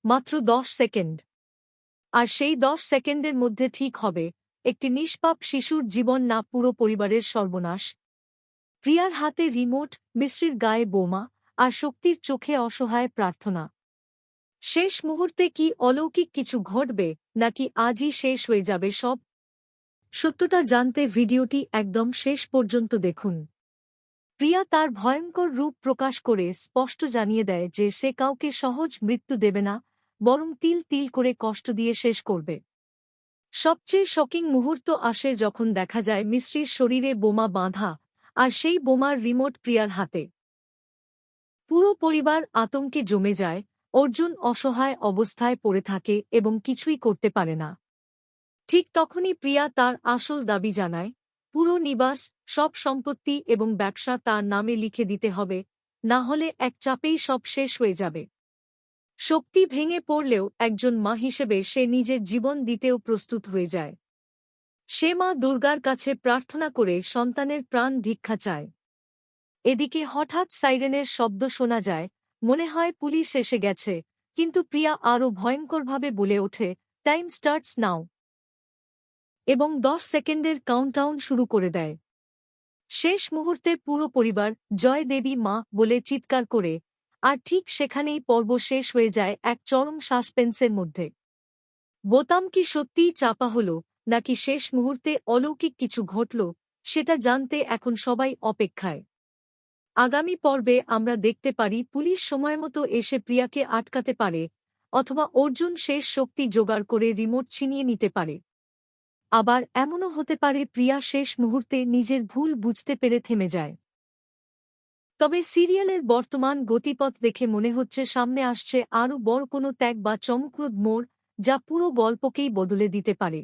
মাত্র 10 সেকেন্ড। আর সেই 10 সেকেন্ডের মধ্যে ঠিক হবে একটি নিষ্পাপ শিশুর জীবন না পুরো পরিবারের সর্বনাশ। প্রিয়ার হাতে রিমোট, মিশ্রির গায়ে বোমা, আর শক্তির চোখে অসহায় প্রার্থনা। শেষ মুহূর্তে কি অলৌকিক কিছু ঘটবে, নাকি আজই শেষ হয়ে যাবে সব? সত্যটা জানতে ভিডিওটি একদম শেষ পর্যন্ত দেখুন। প্রিয়া তার ভয়ঙ্কর রূপ প্রকাশ করে স্পষ্ট জানিয়ে দেয় যে সে কাউকে সহজ মৃত্যু দেবে না, বরং তিল তিল করে কষ্ট দিয়ে শেষ করবে। সবচেয়ে শকিং মুহূর্ত আসে যখন দেখা যায় মিশ্রির শরীরে বোমা বাঁধা, আর সেই বোমার রিমোট প্রিয়ার হাতে। পুরো পরিবার আতঙ্কে জমে যায়। অর্জুন অসহায় অবস্থায় পড়ে থাকে এবং কিছুই করতে পারে না। ঠিক তখনই প্রিয়া তার আসল দাবি জানায়, পুরো নিবাস, সব সম্পত্তি এবং ব্যবসা তার নামে লিখে দিতে হবে, না হলে এক চাপেই সব শেষ হয়ে যাবে। শক্তি ভেঙে পড়লেও একজন মা হিসেবে সে নিজের জীবন দিতেও প্রস্তুত হয়ে যায়। সে মা দুর্গার কাছে প্রার্থনা করে সন্তানের প্রাণ ভিক্ষা চায়। এদিকে হঠাৎ সাইরেনের শব্দ শোনা যায়, মনে হয় পুলিশ এসে গেছে, কিন্তু প্রিয়া আরও ভয়ঙ্করভাবে বলে ওঠে, টাইম স্টার্টস নাও, এবং 10 সেকেন্ডের কাউন্টডাউন শুরু করে দেয়। শেষ মুহূর্তে পুরো পরিবার জয় দেবী মা বলে চিৎকার করে, আর ঠিক সেখানেই পর্ব শেষ হয়ে যায় এক চরম সাসপেন্সের মধ্যে। বোতাম কি সত্যিই চাপা হল, নাকি শেষ মুহূর্তে অলৌকিক কিছু ঘটল, সেটা জানতে এখন সবাই অপেক্ষায়। আগামী পর্বে আমরা দেখতে পারি পুলিশ সময়মতো এসে প্রিয়াকে আটকাতে পারে, অথবা অর্জুন শেষ শক্তি জোগাড় করে রিমোট ছিনিয়ে নিতে পারে। আবার এমনও হতে পারে প্রিয়া শেষ মুহূর্তে নিজের ভুল বুঝতে পেরে থেমে যায়। তবে সিরিয়ালের বর্তমান গতিপথ দেখে মনে হচ্ছে সামনে আসছে আরও বড় কোনো ত্যাগ বা চমকপ্রদ মোড়, যা পুরো গল্পকেই বদলে দিতে পারে।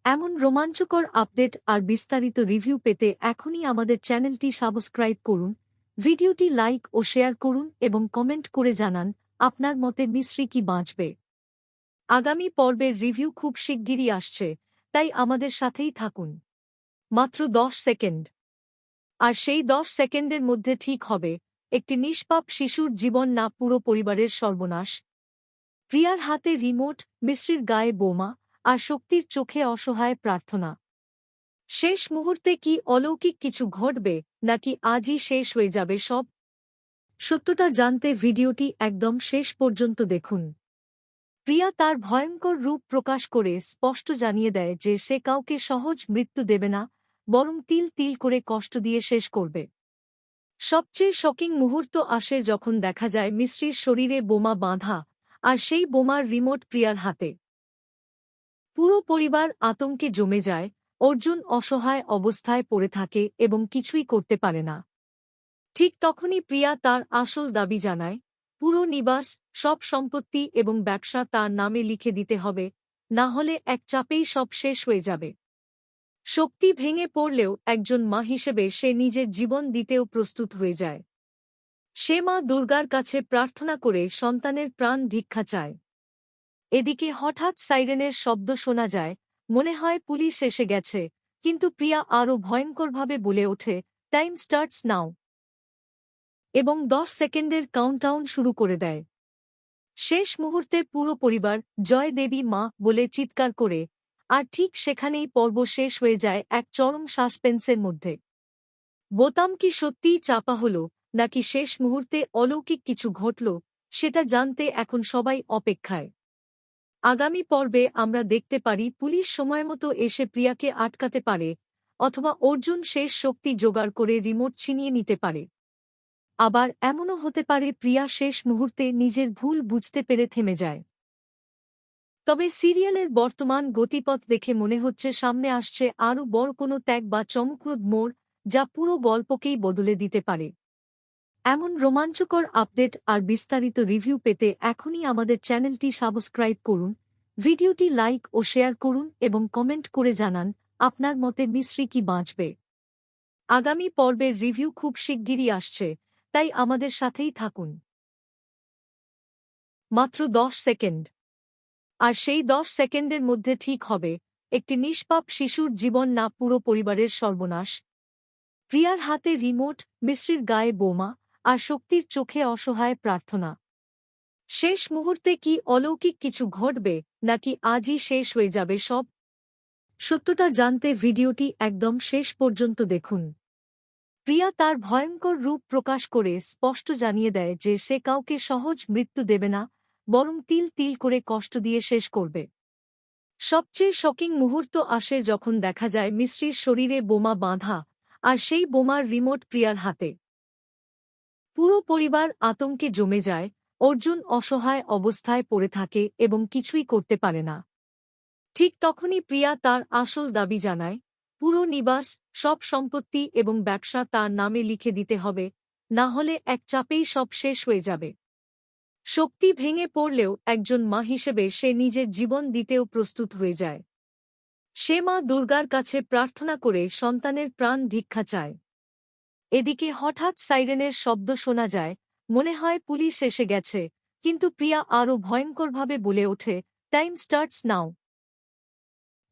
এমন রোমাঞ্চকর আপডেট আর বিস্তারিত রিভিউ পেতে এখনই আমাদের চ্যানেলটি সাবস্ক্রাইব করুন, ভিডিওটি লাইক ও শেয়ার করুন এবং কমেন্ট করে জানান আপনার মতে মিশ্রি কি বাঁচবে। আগামী পর্বের রিভিউ খুব শিগগিরই আসছে, তাই আমাদের সাথেই থাকুন। মাত্র 10 সেকেন্ড। আর সেই 10 সেকেন্ডের মধ্যে ঠিক হবে একটি নিষ্পাপ শিশুর জীবন না পুরো পরিবারের সর্বনাশ। প্রিয়ার হাতে রিমোট, মিশ্রির গায়ে বোমা, আর শক্তির চোখে অসহায় প্রার্থনা। শেষ মুহূর্তে কি অলৌকিক কিছু ঘটবে, নাকি আজই শেষ হয়ে যাবে সব? সত্যটা জানতে ভিডিওটি একদম শেষ পর্যন্ত দেখুন। প্রিয়া তার ভয়ঙ্কর রূপ প্রকাশ করে স্পষ্ট জানিয়ে দেয় যে সে কাউকে সহজ মৃত্যু দেবে না, বরং তিল তিল করে কষ্ট দিয়ে শেষ করবে। সবচেয়ে শকিং মুহূর্ত আসে যখন দেখা যায় মিশ্রির শরীরে বোমা বাঁধা, আর সেই বোমার রিমোট প্রিয়ার হাতে। পুরো পরিবার আতঙ্কে জমে যায়। অর্জুন অসহায় অবস্থায় পড়ে থাকে এবং কিছুই করতে পারে না। ঠিক তখনই প্রিয়া তার আসল দাবি জানায়, পুরো নিবাস, সব সম্পত্তি এবং ব্যবসা তার নামে লিখে দিতে হবে, না হলে এক চাপেই সব শেষ হয়ে যাবে। শক্তি ভেঙে পড়লেও একজন মা হিসেবে সে নিজের জীবন দিতেও প্রস্তুত হয়ে যায়। সে মা দুর্গার কাছে প্রার্থনা করে সন্তানের প্রাণ ভিক্ষা চায়। এদিকে হঠাৎ সাইরেনের শব্দ শোনা যায়, মনে হয় পুলিশ এসে গেছে, কিন্তু প্রিয়া আরও ভয়ঙ্করভাবে বলে ওঠে, টাইম স্টার্টস নাও, এবং 10 সেকেন্ডের কাউন্টডাউন শুরু করে দেয়। শেষ মুহূর্তে পুরো পরিবার জয় দেবী মা বলে চিৎকার করে, আর ঠিক সেখানেই পর্ব শেষ হয়ে যায় এক চরম সাসপেন্সের মধ্যে। বোতাম কি সত্যিই চাপা হল, নাকি শেষ মুহূর্তে অলৌকিক কিছু ঘটল, সেটা জানতে এখন সবাই অপেক্ষায়। আগামী পর্বে আমরা দেখতে পারি পুলিশ সময়মতো এসে প্রিয়াকে আটকাতে পারে, অথবা অর্জুন শেষ শক্তি জোগাড় করে রিমোট ছিনিয়ে নিতে পারে। আবার এমনও হতে পারে প্রিয়া শেষ মুহূর্তে নিজের ভুল বুঝতে পেরে থেমে যায়। তবে সিরিয়ালের বর্তমান গতিপথ দেখে মনে হচ্ছে সামনে আসছে আরও বড় কোনো ত্যাগ বা চমকপ্রদ মোড়, যা পুরো গল্পকেই বদলে দিতে পারে। এমন রোমাঞ্চকর আপডেট আর বিস্তারিত রিভিউ পেতে এখনই আমাদের চ্যানেলটি সাবস্ক্রাইব করুন, ভিডিওটি লাইক ও শেয়ার করুন এবং কমেন্ট করে জানান আপনার মতে মিশ্রি কি বাঁচবে। আগামী পর্বের রিভিউ খুব শিগগিরই আসছে, তাই আমাদের সাথেই থাকুন। মাত্র 10 সেকেন্ড। আর সেই 10 সেকেন্ডের মধ্যে ঠিক হবে একটি নিষ্পাপ শিশুর জীবন না পুরো পরিবারের সর্বনাশ। প্রিয়ার হাতে রিমোট, মিশ্রির গায়ে বোমা, আর শক্তির চোখে অসহায় প্রার্থনা। শেষ মুহূর্তে কি অলৌকিক কিছু ঘটবে নাকি আজই শেষ হয়ে যাবে সব? সত্যটা জানতে ভিডিওটি একদম শেষ পর্যন্ত দেখুন। প্রিয়া তার ভয়ঙ্কর রূপ প্রকাশ করে স্পষ্ট জানিয়ে দেয় যে সে কাউকে সহজ মৃত্যু দেবে না, বরং তিল তিল করে কষ্ট দিয়ে শেষ করবে। সবচেয়ে শকিং মুহূর্ত আসে যখন দেখা যায় মিশ্রির শরীরে বোমা বাঁধা, আর সেই বোমার রিমোট প্রিয়ার হাতে। পুরো পরিবার আতঙ্কে জমে যায়। অর্জুন অসহায় অবস্থায় পড়ে থাকে এবং কিছুই করতে পারে না। ঠিক তখনই প্রিয়া তার আসল দাবি জানায়, পুরো নিবাস, সব সম্পত্তি এবং ব্যবসা তার নামে লিখে দিতে হবে, না হলে এক চাপেই সব শেষ হয়ে যাবে। শক্তি ভেঙে পড়লেও একজন মা হিসেবে সে নিজের জীবন দিতেও প্রস্তুত হয়ে যায়। সে মা দুর্গার কাছে প্রার্থনা করে সন্তানের প্রাণ ভিক্ষা চায়। এদিকে হঠাৎ সাইরেনের শব্দ শোনা যায়, মনে হয় পুলিশ এসে গেছে, কিন্তু প্রিয়া আরও ভয়ঙ্করভাবে বলে ওঠে, টাইম স্টার্টস নাও,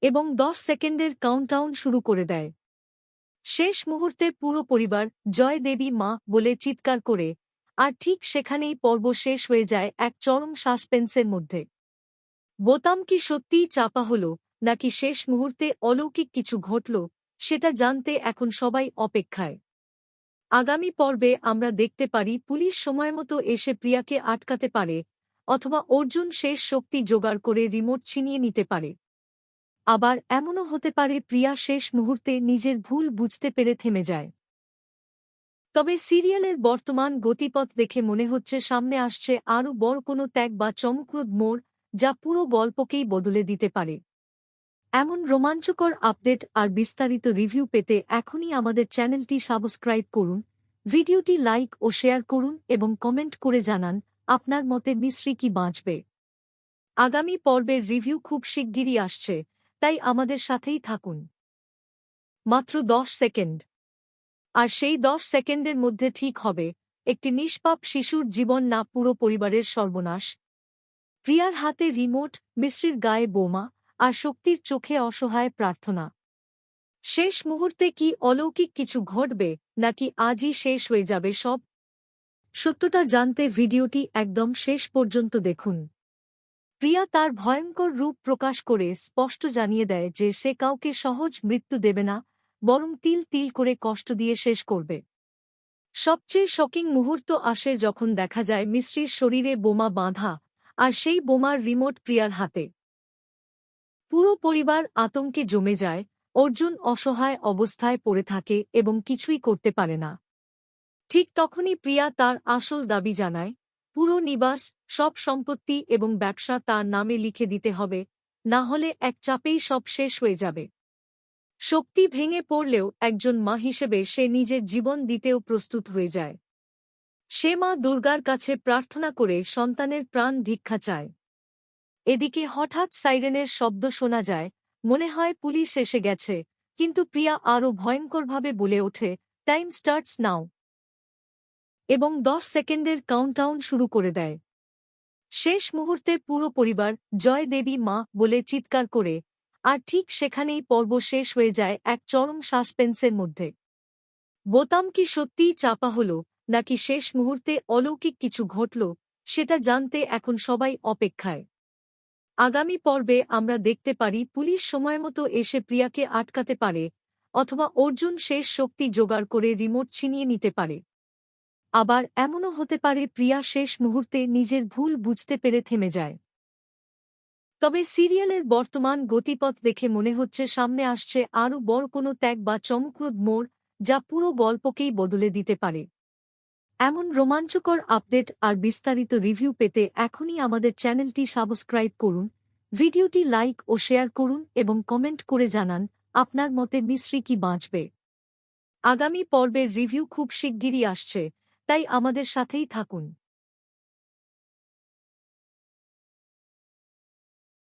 এবং 10 সেকেন্ডের কাউন্টডাউন শুরু করে দেয়। শেষ মুহূর্তে পুরো পরিবার জয় দেবী মা বলে চিৎকার করে, আর ঠিক সেখানেই পর্ব শেষ হয়ে যায় এক চরম সাসপেন্সের মধ্যে। বোতাম কি সত্যিই চাপা হল, নাকি শেষ মুহূর্তে অলৌকিক কিছু ঘটল, সেটা জানতে এখন সবাই অপেক্ষায়। আগামী পর্বে আমরা দেখতে পারি পুলিশ সময়মতো এসে প্রিয়াকে আটকাতে পারে, অথবা অর্জুন শেষ শক্তি জোগাড় করে রিমোট ছিনিয়ে নিতে পারে। আবার এমনও হতে পারে প্রিয়া শেষ মুহূর্তে নিজের ভুল বুঝতে পেরে থেমে যায়। তবে সিরিয়ালের বর্তমান গতিপথ দেখে মনে হচ্ছে সামনে আসছে আরও বড় কোনো ত্যাগ বা চমকপ্রদ মোড়, যা পুরো গল্পকেই বদলে দিতে পারে। এমন রোমাঞ্চকর আপডেট আর বিস্তারিত রিভিউ পেতে এখনই আমাদের চ্যানেলটি সাবস্ক্রাইব করুন, ভিডিওটি লাইক ও শেয়ার করুন এবং কমেন্ট করে জানান আপনার মতে মিশ্রি কি বাঁচবে। আগামী পর্বের রিভিউ খুব শিগগিরই আসছে, তাই আমাদের সাথেই থাকুন। মাত্র 10 সেকেন্ড, আর সেই 10 সেকেন্ডের মধ্যে ঠিক হবে একটি নিষ্পাপ শিশুর জীবন না পুরো পরিবারের সর্বনাশ। প্রিয়ার হাতে রিমোট, মিশ্রির গায়ে বোমা, আর শক্তির চোখে অসহায় প্রার্থনা। শেষ মুহূর্তে কি অলৌকিক কিছু ঘটবে নাকি আজই শেষ হয়ে যাবে সব? সত্যটা জানতে ভিডিওটি একদম শেষ পর্যন্ত দেখুন। প্রিয়া তার ভয়ঙ্কর রূপ প্রকাশ করে স্পষ্ট জানিয়ে দেয় যে সে কাউকে সহজ মৃত্যু দেবে না, বরং তিল তিল করে কষ্ট দিয়ে শেষ করবে। সবচেয়ে শকিং মুহূর্ত আসে যখন দেখা যায় মিশ্রির শরীরে বোমা বাঁধা, আর সেই বোমার রিমোট প্রিয়ার হাতে। পুরো পরিবার আতঙ্কে জমে যায়। অর্জুন অসহায় অবস্থায় পড়ে থাকে এবং কিছুই করতে পারে না। ঠিক তখনই প্রিয়া তার আসল দাবি জানায়, পুরো নিবাস, সব সম্পত্তি এবং ব্যবসা তার নামে লিখে দিতে হবে, না হলে এক চাপেই সব শেষ হয়ে যাবে। শক্তি ভেঙে পড়লেও একজন মা হিসেবে সে নিজের জীবন দিতেও প্রস্তুত হয়ে যায়। সে মা দুর্গার কাছে প্রার্থনা করে সন্তানের প্রাণ ভিক্ষা চায়। এদিকে হঠাৎ সাইরেনের শব্দ শোনা যায়, মনে হয় পুলিশ এসে গেছে, কিন্তু প্রিয়া আরও ভয়ঙ্করভাবে বলে ওঠে, টাইম স্টার্টস নাও, এবং 10 সেকেন্ডের কাউন্টডাউন শুরু করে দেয়। শেষ মুহূর্তে পুরো পরিবার জয় দেবী মা বলে চিৎকার করে, আর ঠিক সেখানেই পর্ব শেষ হয়ে যায় এক চরম সাসপেন্সের মধ্যে। বোতাম কি সত্যিই চাপা হল, নাকি শেষ মুহূর্তে অলৌকিক কিছু ঘটল, সেটা জানতে এখন সবাই অপেক্ষায়। আগামী পর্বে আমরা দেখতে পারি পুলিশ সময়মতো এসে প্রিয়াকে আটকাতে পারে, অথবা অর্জুন শেষ শক্তি জোগাড় করে রিমোট ছিনিয়ে নিতে পারে। আবার এমনও হতে পারে প্রিয়া শেষ মুহূর্তে নিজের ভুল বুঝতে পেরে থেমে যায়। তবে সিরিয়ালের বর্তমান গতিপথ দেখে মনে হচ্ছে সামনে আসছে আরও বড় কোনো ত্যাগ বা চমকপ্রদ মোড়, যা পুরো গল্পকেই বদলে দিতে পারে। এমন রোমাঞ্চকর আপডেট আর বিস্তারিত রিভিউ পেতে এখনই আমাদের চ্যানেলটি সাবস্ক্রাইব করুন, ভিডিওটি লাইক ও শেয়ার করুন এবং কমেন্ট করে জানান আপনার মতে মিশ্রি কি বাঁচবে। আগামী পর্বের রিভিউ খুব শিগগিরই আসছে, তাই আমাদের সাথেই থাকুন।